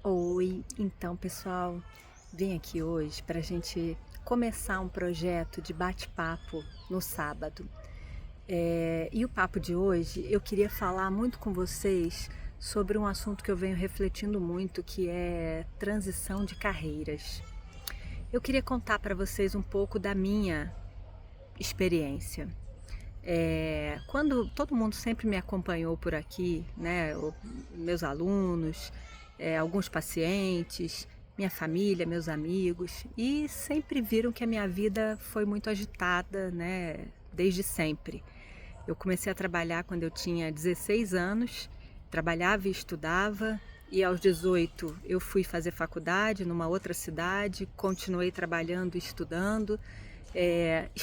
Oi, então pessoal, vim aqui hoje para a gente começar um projeto de bate-papo no sábado. E o papo de hoje eu queria falar muito com vocês sobre um assunto que eu venho refletindo muito, que é transição de carreiras. Eu queria contar para vocês um pouco da minha experiência. Quando todo mundo sempre me acompanhou por aqui, né, meus alunos, alguns pacientes, minha família, meus amigos, e sempre viram que a minha vida foi muito agitada, né, desde sempre. Eu comecei a trabalhar quando eu tinha 16 anos, trabalhava e estudava, e aos 18 eu fui fazer faculdade numa outra cidade, continuei trabalhando e estudando,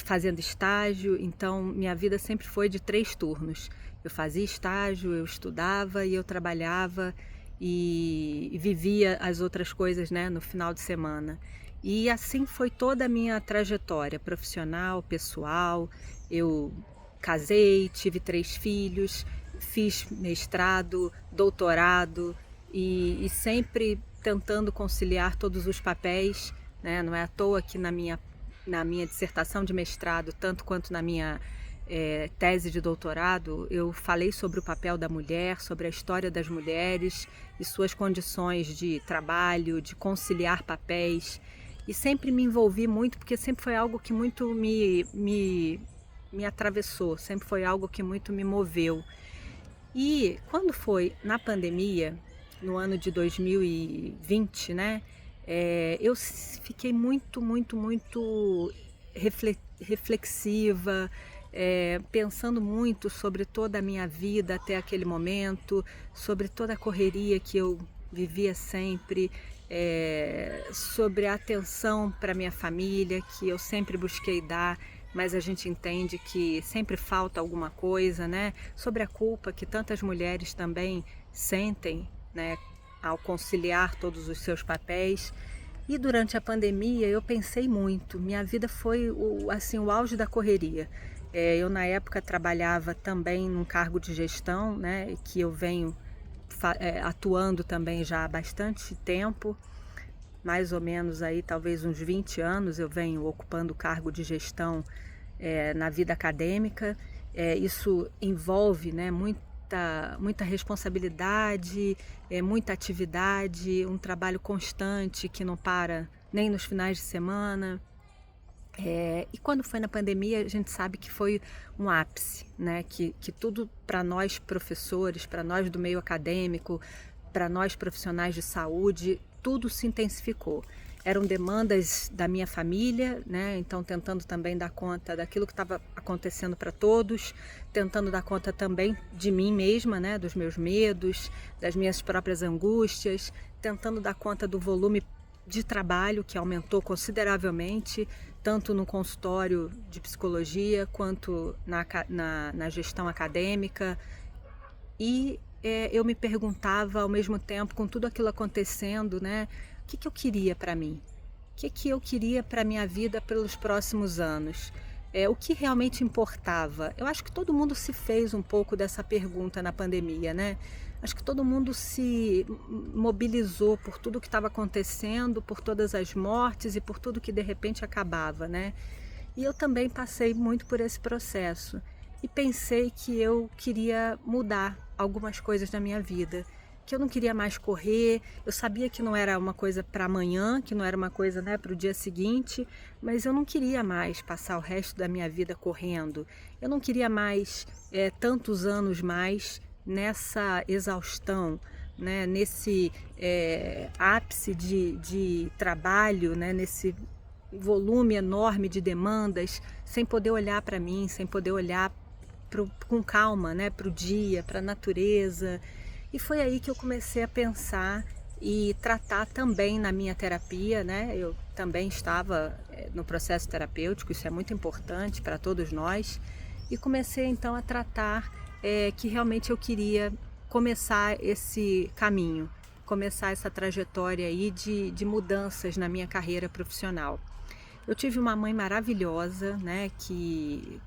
fazendo estágio. Então minha vida sempre foi de 3 turnos. Eu fazia estágio, eu estudava e eu trabalhava e vivia as outras coisas, né, no final de semana. E assim foi toda a minha trajetória profissional, pessoal. Eu casei, tive 3 filhos, fiz mestrado, doutorado e sempre tentando conciliar todos os papéis, né? Não é à toa que na minha dissertação de mestrado, tanto quanto na minha tese de doutorado, eu falei sobre o papel da mulher, sobre a história das mulheres e suas condições de trabalho, de conciliar papéis. E sempre me envolvi muito, porque sempre foi algo que muito me atravessou, sempre foi algo que muito me moveu. E quando foi na pandemia, no ano de 2020, né, fiquei muito reflexiva, pensando muito sobre toda a minha vida até aquele momento, sobre toda a correria que eu vivia sempre, sobre a atenção para minha família que eu sempre busquei dar, mas a gente entende que sempre falta alguma coisa, né? Sobre a culpa que tantas mulheres também sentem, né, ao conciliar todos os seus papéis. E durante a pandemia eu pensei muito. Minha vida foi o auge da correria. Eu na época trabalhava também num cargo de gestão, né, que eu venho atuando também já há bastante tempo. Mais ou menos aí, talvez uns 20 anos, eu venho ocupando o cargo de gestão na vida acadêmica. Isso envolve, né, muita responsabilidade, muita atividade, um trabalho constante que não para nem nos finais de semana. E quando foi na pandemia, a gente sabe que foi um ápice, né? Que tudo para nós professores, para nós do meio acadêmico, para nós profissionais de saúde, tudo se intensificou. Eram demandas da minha família, né? Então tentando também dar conta daquilo que estava acontecendo para todos, tentando dar conta também de mim mesma, né? Dos meus medos, das minhas próprias angústias, tentando dar conta do volume de trabalho que aumentou consideravelmente, tanto no consultório de psicologia quanto na gestão acadêmica. E eu me perguntava ao mesmo tempo, com tudo aquilo acontecendo, né, o que eu queria para mim? O que eu queria para a minha vida pelos próximos anos? O que realmente importava? Eu acho que todo mundo se fez um pouco dessa pergunta na pandemia, né? Acho que todo mundo se mobilizou por tudo que estava acontecendo, por todas as mortes e por tudo que de repente acabava, né? E eu também passei muito por esse processo e pensei que eu queria mudar algumas coisas na minha vida, que eu não queria mais correr. Eu sabia que não era uma coisa para amanhã, que não era uma coisa, né, para o dia seguinte, mas eu não queria mais passar o resto da minha vida correndo. Eu não queria mais tantos anos mais nessa exaustão, né, nesse ápice de trabalho, né, nesse volume enorme de demandas, sem poder olhar para mim, sem poder olhar com calma, né, para o dia, para a natureza. E foi aí que eu comecei a pensar e tratar também na minha terapia, né? Eu também estava no processo terapêutico, isso é muito importante para todos nós. E comecei então a tratar que realmente eu queria começar esse caminho, começar essa trajetória aí de mudanças na minha carreira profissional. Eu tive uma mãe maravilhosa, né, que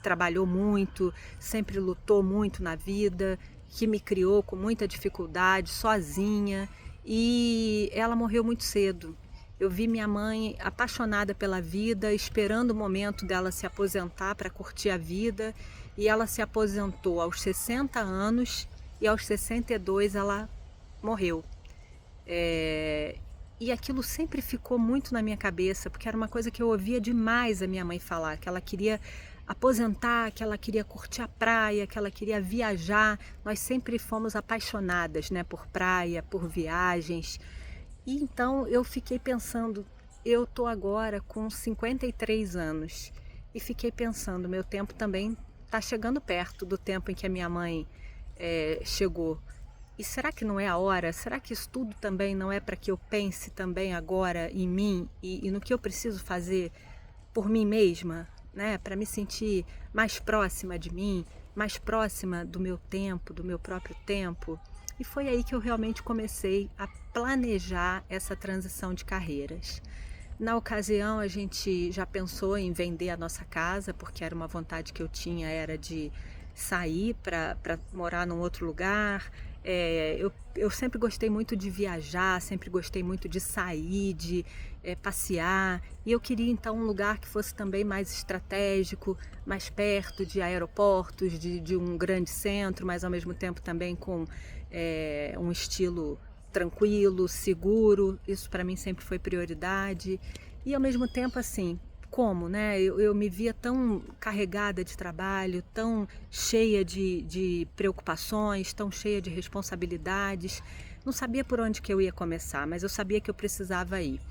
trabalhou muito, sempre lutou muito na vida, que me criou com muita dificuldade, sozinha, e ela morreu muito cedo. Eu vi minha mãe apaixonada pela vida, esperando o momento dela se aposentar para curtir a vida, e ela se aposentou aos 60 anos e aos 62 ela morreu. E aquilo sempre ficou muito na minha cabeça, porque era uma coisa que eu ouvia demais a minha mãe falar, que ela queria aposentar, que ela queria curtir a praia, que ela queria viajar. Nós sempre fomos apaixonadas, né, por praia, por viagens. E então eu fiquei pensando, eu tô agora com 53 anos e fiquei pensando, meu tempo também está chegando perto do tempo em que a minha mãe chegou. E será que não é a hora? Será que isso tudo também não é para que eu pense também agora em mim e no que eu preciso fazer por mim mesma, né? Para me sentir mais próxima de mim, mais próxima do meu tempo, do meu próprio tempo. E foi aí que eu realmente comecei a planejar essa transição de carreiras. Na ocasião, a gente já pensou em vender a nossa casa, porque era uma vontade que eu tinha, era de sair para morar num outro lugar. Eu sempre gostei muito de viajar, sempre gostei muito de sair, de passear, e eu queria então um lugar que fosse também mais estratégico, mais perto de aeroportos, de um grande centro, mas ao mesmo tempo também com um estilo tranquilo, seguro. Isso para mim sempre foi prioridade. E ao mesmo tempo assim, como, né? Eu me via tão carregada de trabalho, tão cheia de preocupações, tão cheia de responsabilidades. Não sabia por onde que eu ia começar, mas eu sabia que eu precisava ir.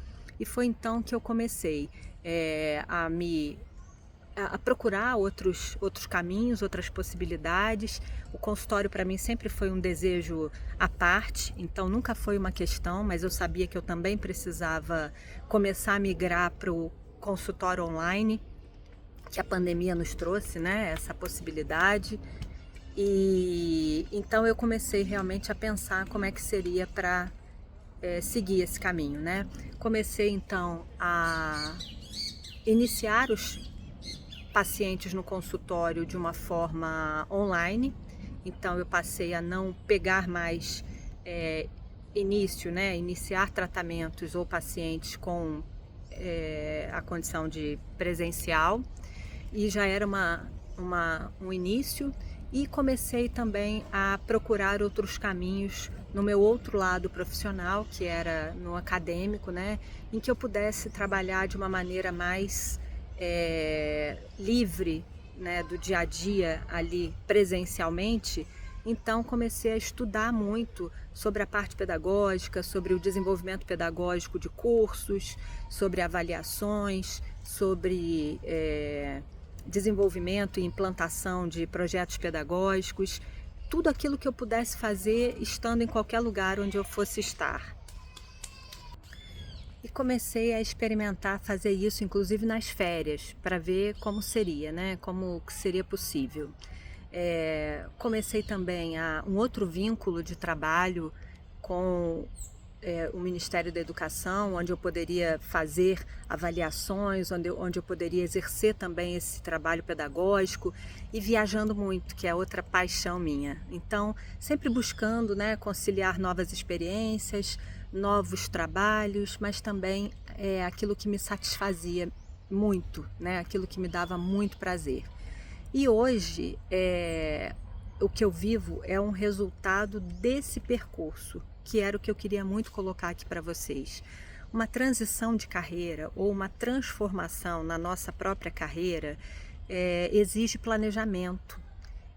E foi então que eu comecei a procurar outros caminhos, outras possibilidades. O consultório para mim sempre foi um desejo à parte, então nunca foi uma questão, mas eu sabia que eu também precisava começar a migrar para o consultório online, que a pandemia nos trouxe, né, essa possibilidade. E então eu comecei realmente a pensar como é que seria para seguir esse caminho, né? Comecei então a iniciar os pacientes no consultório de uma forma online. Então eu passei a não pegar mais iniciar tratamentos ou pacientes com a condição de presencial, e já era um início. E comecei também a procurar outros caminhos no meu outro lado profissional, que era no acadêmico, né, em que eu pudesse trabalhar de uma maneira mais livre, né, do dia a dia ali presencialmente. Então comecei a estudar muito sobre a parte pedagógica, sobre o desenvolvimento pedagógico de cursos, sobre avaliações, sobre desenvolvimento e implantação de projetos pedagógicos, tudo aquilo que eu pudesse fazer estando em qualquer lugar onde eu fosse estar. E comecei a experimentar fazer isso, inclusive nas férias, para ver como seria, né? Como seria possível. Comecei também um outro vínculo de trabalho com o Ministério da Educação, onde eu poderia fazer avaliações, onde eu poderia exercer também esse trabalho pedagógico, e viajando muito, que é outra paixão minha. Então, sempre buscando, né, conciliar novas experiências, novos trabalhos, mas também aquilo que me satisfazia muito, né, aquilo que me dava muito prazer. E hoje, o que eu vivo é um resultado desse percurso, que era o que eu queria muito colocar aqui para vocês. Uma transição de carreira ou uma transformação na nossa própria carreira exige planejamento,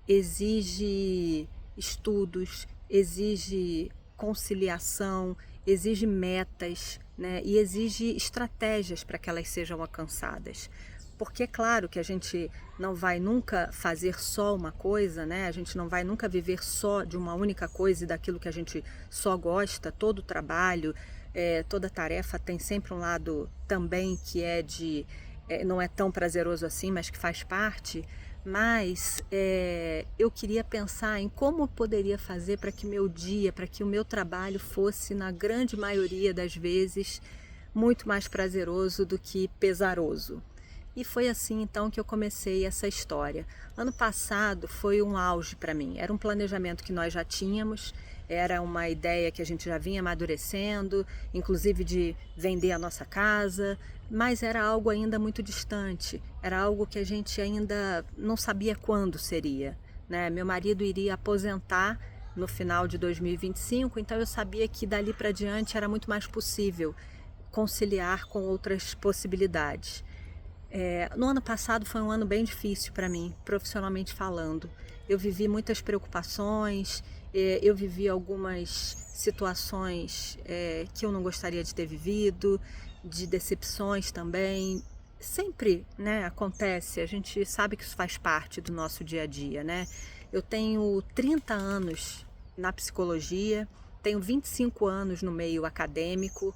exige estudos, exige conciliação, exige metas, né? E exige estratégias para que elas sejam alcançadas. Porque é claro que a gente não vai nunca fazer só uma coisa, né? A gente não vai nunca viver só de uma única coisa e daquilo que a gente só gosta. Todo trabalho, toda tarefa tem sempre um lado também que não é tão prazeroso assim, mas que faz parte. Mas eu queria pensar em como eu poderia fazer para que meu dia, para que o meu trabalho fosse, na grande maioria das vezes, muito mais prazeroso do que pesaroso. E foi assim então que eu comecei essa história. Ano passado foi um auge para mim, era um planejamento que nós já tínhamos, era uma ideia que a gente já vinha amadurecendo, inclusive de vender a nossa casa, mas era algo ainda muito distante, era algo que a gente ainda não sabia quando seria, né? Meu marido iria aposentar no final de 2025, então eu sabia que dali para diante era muito mais possível conciliar com outras possibilidades. No ano passado foi um ano bem difícil para mim, profissionalmente falando. Eu vivi muitas preocupações, eu vivi algumas situações que eu não gostaria de ter vivido, de decepções também. Sempre, né, acontece, a gente sabe que isso faz parte do nosso dia a dia, né? Eu tenho 30 anos na psicologia, tenho 25 anos no meio acadêmico,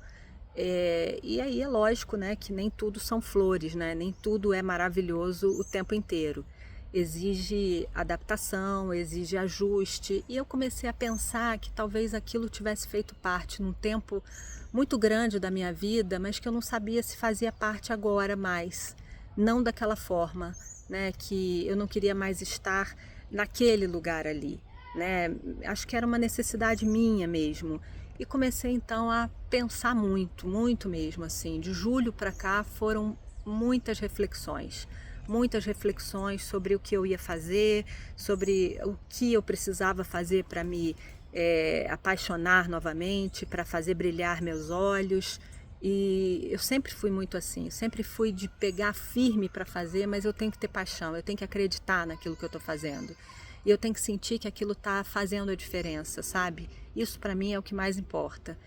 e aí é lógico, né, que nem tudo são flores, né? Nem tudo é maravilhoso o tempo inteiro. Exige adaptação, exige ajuste, e eu comecei a pensar que talvez aquilo tivesse feito parte num tempo muito grande da minha vida, mas que eu não sabia se fazia parte agora mais, não daquela forma, né? Que eu não queria mais estar naquele lugar ali, né? Acho que era uma necessidade minha mesmo. E comecei então a pensar muito, muito mesmo assim. De julho para cá foram muitas reflexões sobre o que eu ia fazer, sobre o que eu precisava fazer para me apaixonar novamente, para fazer brilhar meus olhos. E eu sempre fui muito assim, sempre fui de pegar firme para fazer, mas eu tenho que ter paixão, eu tenho que acreditar naquilo que eu estou fazendo. E eu tenho que sentir que aquilo está fazendo a diferença, sabe? Isso para mim é o que mais importa.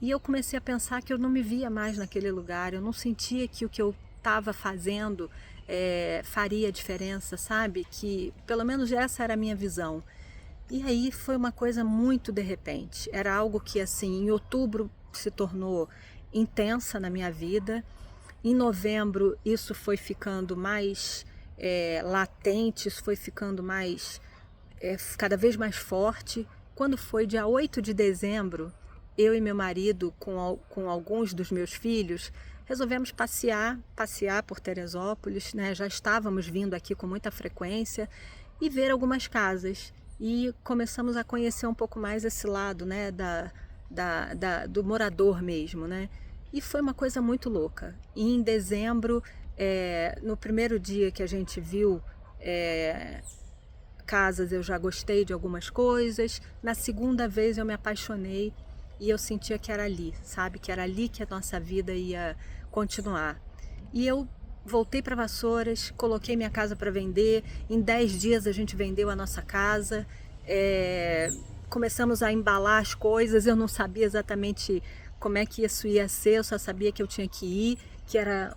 E eu comecei a pensar que eu não me via mais naquele lugar, eu não sentia que o que eu estava fazendo faria diferença, sabe? Que pelo menos essa era a minha visão. E aí foi uma coisa muito de repente. Era algo que assim, em outubro se tornou intensa na minha vida. Em novembro isso foi ficando mais latente, isso foi ficando mais cada vez mais forte. Quando foi dia 8 de dezembro, eu e meu marido, com alguns dos meus filhos, resolvemos passear por Teresópolis, né? Já estávamos vindo aqui com muita frequência e ver algumas casas. E começamos a conhecer um pouco mais esse lado, né? Do morador mesmo, né? E foi uma coisa muito louca. E em dezembro, no primeiro dia que a gente viu casas, eu já gostei de algumas coisas. Na segunda vez eu me apaixonei e eu sentia que era ali, sabe? Que era ali que a nossa vida ia continuar. E eu voltei para Vassouras, coloquei minha casa para vender. Em 10 dias a gente vendeu a nossa casa. Começamos a embalar as coisas. Eu não sabia exatamente como é que isso ia ser, eu só sabia que eu tinha que ir, que era,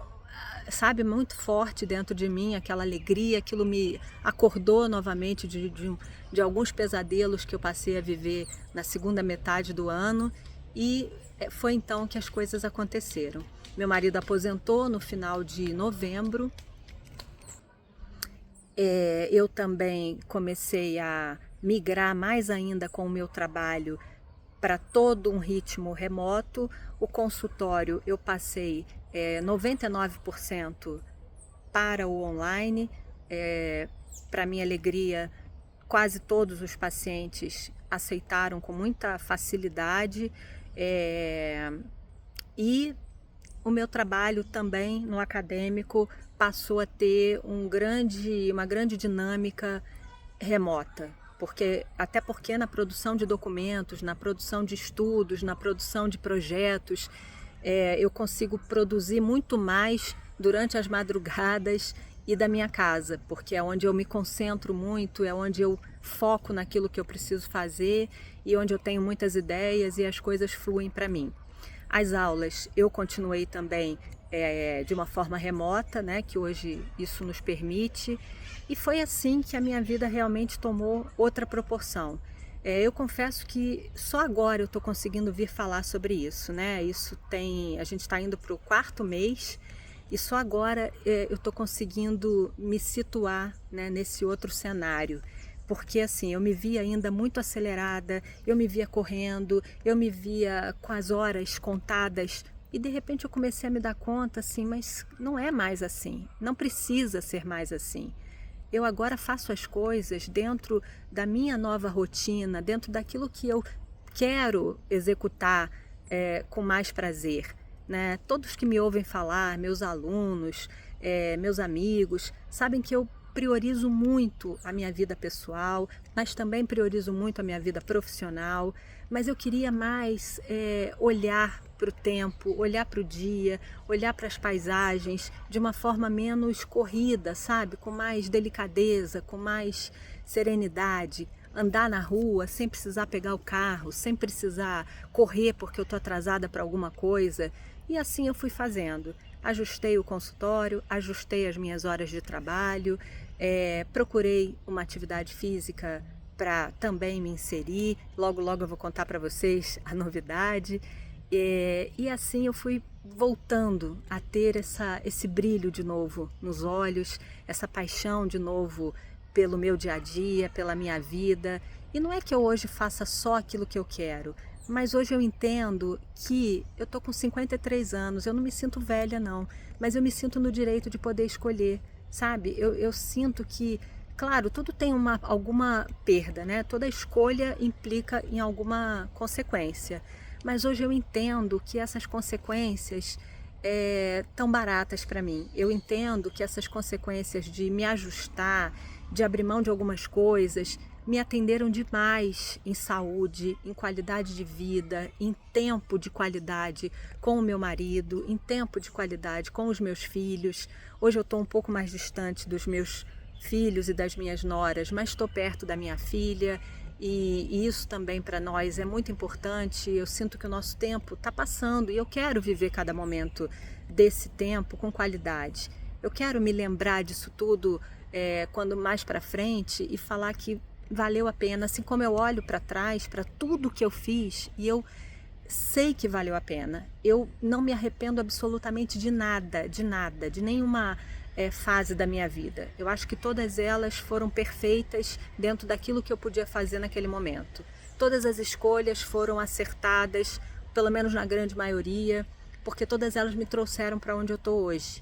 sabe, muito forte dentro de mim, aquela alegria, aquilo me acordou novamente de alguns pesadelos que eu passei a viver na segunda metade do ano, e foi então que as coisas aconteceram. Meu marido aposentou no final de novembro, eu também comecei a migrar mais ainda com o meu trabalho para todo um ritmo remoto. O consultório eu passei 99% para o online. Para minha alegria, quase todos os pacientes aceitaram com muita facilidade, e o meu trabalho também no acadêmico passou a ter uma grande dinâmica remota. Até porque na produção de documentos, na produção de estudos, na produção de projetos, eu consigo produzir muito mais durante as madrugadas e da minha casa, porque é onde eu me concentro muito, é onde eu foco naquilo que eu preciso fazer e onde eu tenho muitas ideias e as coisas fluem para mim. As aulas eu continuei também de uma forma remota, né, que hoje isso nos permite, e foi assim que a minha vida realmente tomou outra proporção. Eu confesso que só agora eu estou conseguindo vir falar sobre isso, né? A gente está indo para o 4º mês e só agora eu estou conseguindo me situar, né, nesse outro cenário. Porque assim, eu me via ainda muito acelerada, eu me via correndo, eu me via com as horas contadas E de repente eu comecei a me dar conta assim, mas não é mais assim, não precisa ser mais assim. Eu agora faço as coisas dentro da minha nova rotina, dentro daquilo que eu quero executar com mais prazer, né? Todos que me ouvem falar, meus alunos, meus amigos, sabem que eu priorizo muito a minha vida pessoal, mas também priorizo muito a minha vida profissional. Mas eu queria mais olhar para o tempo, olhar para o dia, olhar para as paisagens de uma forma menos corrida, sabe? Com mais delicadeza, com mais serenidade. Andar na rua sem precisar pegar o carro, sem precisar correr porque eu estou atrasada para alguma coisa. E assim eu fui fazendo. Ajustei o consultório, ajustei as minhas horas de trabalho, procurei uma atividade física para também me inserir. Logo, logo eu vou contar para vocês a novidade. E assim eu fui voltando a ter esse brilho de novo nos olhos, essa paixão de novo pelo meu dia a dia, pela minha vida. E não é que eu hoje faça só aquilo que eu quero, mas hoje eu entendo que eu tô com 53 anos, eu não me sinto velha não, mas eu me sinto no direito de poder escolher, sabe? Eu sinto que, claro, tudo tem alguma perda, né? Toda escolha implica em alguma consequência, mas hoje eu entendo que essas consequências tão baratas para mim. Eu entendo que essas consequências de me ajustar, de abrir mão de algumas coisas, me atenderam demais em saúde, em qualidade de vida, em tempo de qualidade com o meu marido, em tempo de qualidade com os meus filhos. Hoje eu estou um pouco mais distante dos meus filhos e das minhas noras, mas estou perto da minha filha e isso também para nós é muito importante. Eu sinto que o nosso tempo está passando e eu quero viver cada momento desse tempo com qualidade. Eu quero me lembrar disso tudo quando mais para frente e falar que valeu a pena, assim como eu olho para trás, para tudo que eu fiz e eu sei que valeu a pena. Eu não me arrependo absolutamente de nada, de nenhuma fase da minha vida. Eu acho que todas elas foram perfeitas dentro daquilo que eu podia fazer naquele momento. Todas as escolhas foram acertadas, pelo menos na grande maioria, porque todas elas me trouxeram para onde eu estou hoje.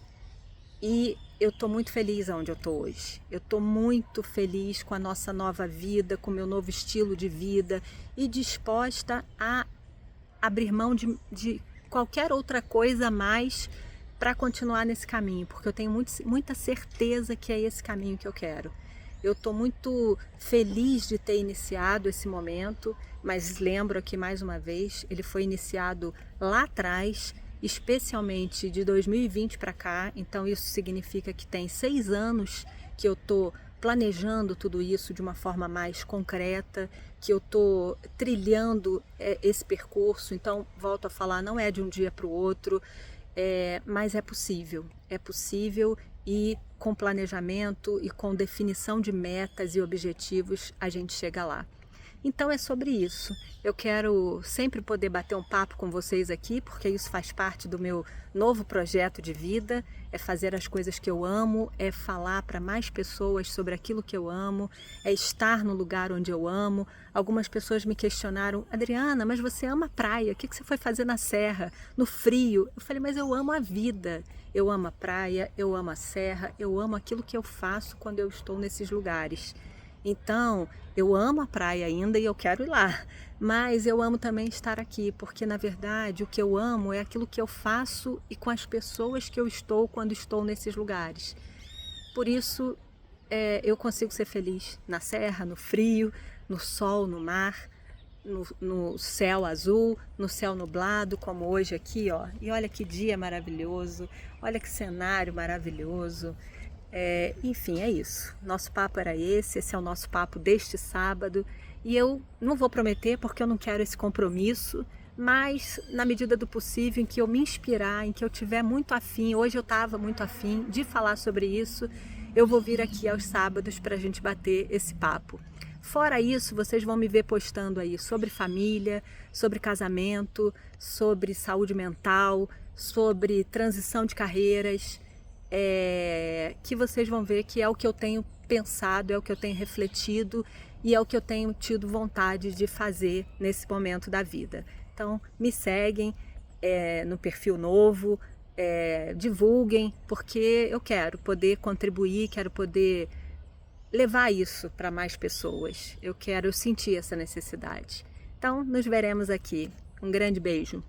E eu estou muito feliz onde eu estou hoje. Eu estou muito feliz com a nossa nova vida, com o meu novo estilo de vida e disposta a abrir mão de qualquer outra coisa a mais para continuar nesse caminho, porque eu tenho muita certeza que é esse caminho que eu quero. Eu estou muito feliz de ter iniciado esse momento, mas lembro aqui mais uma vez, ele foi iniciado lá atrás, especialmente de 2020 para cá, então isso significa que tem 6 anos que eu estou planejando tudo isso de uma forma mais concreta, que eu estou trilhando esse percurso. Então, volto a falar, não é de um dia para o outro, mas é possível e com planejamento e com definição de metas e objetivos a gente chega lá. Então é sobre isso. Eu quero sempre poder bater um papo com vocês aqui, porque isso faz parte do meu novo projeto de vida, é fazer as coisas que eu amo, é falar para mais pessoas sobre aquilo que eu amo, é estar no lugar onde eu amo. Algumas pessoas me questionaram: Adriana, mas você ama a praia, o que você foi fazer na serra, no frio? Eu falei, mas eu amo a vida, eu amo a praia, eu amo a serra, eu amo aquilo que eu faço quando eu estou nesses lugares. Então, eu amo a praia ainda e eu quero ir lá, mas eu amo também estar aqui, porque na verdade o que eu amo é aquilo que eu faço e com as pessoas que eu estou quando estou nesses lugares. Por isso, eu consigo ser feliz na serra, no frio, no sol, no mar, no céu azul, no céu nublado, como hoje aqui, ó. E olha que dia maravilhoso, olha que cenário maravilhoso. Enfim, é isso. Nosso papo era esse é o nosso papo deste sábado. E eu não vou prometer porque eu não quero esse compromisso, mas na medida do possível, em que eu me inspirar, em que eu tiver muito afim, hoje eu estava muito afim de falar sobre isso, eu vou vir aqui aos sábados para a gente bater esse papo. Fora isso, vocês vão me ver postando aí sobre família, sobre casamento, sobre saúde mental, sobre transição de carreiras, que vocês vão ver que é o que eu tenho pensado, é o que eu tenho refletido e é o que eu tenho tido vontade de fazer nesse momento da vida. Então, me seguem, no perfil novo, divulguem, porque eu quero poder contribuir, quero poder levar isso para mais pessoas. Eu sentir essa necessidade. Então, nos veremos aqui. Um grande beijo.